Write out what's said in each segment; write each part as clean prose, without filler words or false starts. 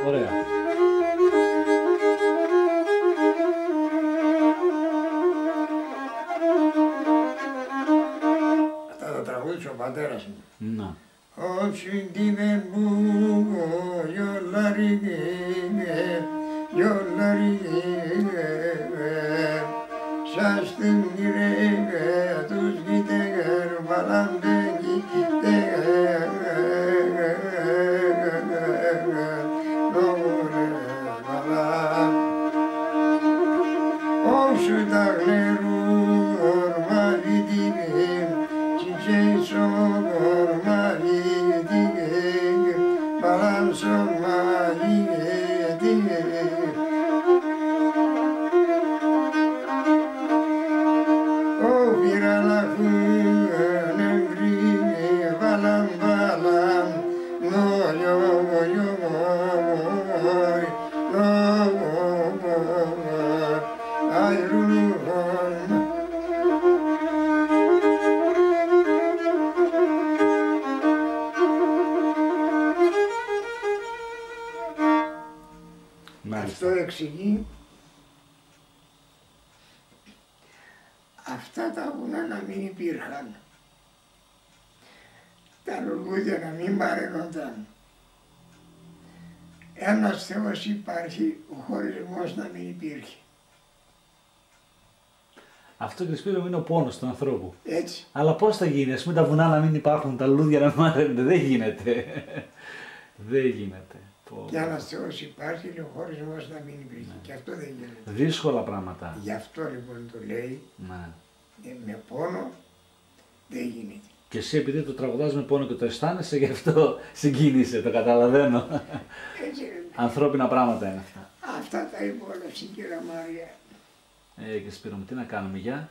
Ωραία. Αυτά τα τραγούδισε ο πατέρας μου. Να. Όσοι τη με μπούγω, γιολαρίγε, σας την γυρίγε, τους γητεγέρ, βαλαντέγι, όσου τα γλερού, ορμάλι τίγε, τσιτσέισο, ορμάλι τίγε, παλάμσο, ορμάλι τίγε. Αυτό εξηγεί αυτά τα βουνά να μην υπήρχαν, τα λουλούδια να μην παρενόταν. Ένας Θεός υπάρχει, ο χωρισμός να μην υπήρχε. Αυτό και Σπύρο είναι ο πόνος του ανθρώπου. Έτσι. Αλλά πώς θα γίνει, ας πούμε τα βουνά να μην υπάρχουν, τα λουλούδια να μην μαθαίνονται, δεν γίνεται. Δεν γίνεται. Και ένας Θεός υπάρχει, ο χωρισμός να μην υπήρχε. Ναι. Και αυτό δεν γίνεται. Δύσκολα πράγματα. Γι' αυτό λοιπόν το λέει, ναι. Με πόνο δεν γίνεται. Και εσύ επειδή το τραγουδάς με πόνο και το αισθάνεσαι, γι' αυτό συγκίνησε, το καταλαβαίνω. Έτσι, ανθρώπινα πράγματα είναι αυτά. Αυτά τα είπε όλα στην κυρία Μαρία. Και Σπύρο μου, τι να κάνουμε, για.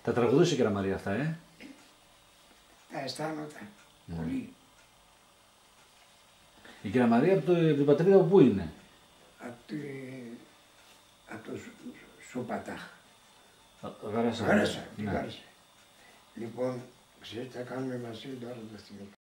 Τα τραγουδούσε η κυρία Μαρία αυτά, Τα αισθάνονταν πολύ. Η κυρία Μαρία από την πατρίδα πού είναι? Από το Σουπατάχ. Γάρασα. Γάρασα. Λοιπόν, ξέρετε, θα κάνουμε μαζί τώρα το θυμικό.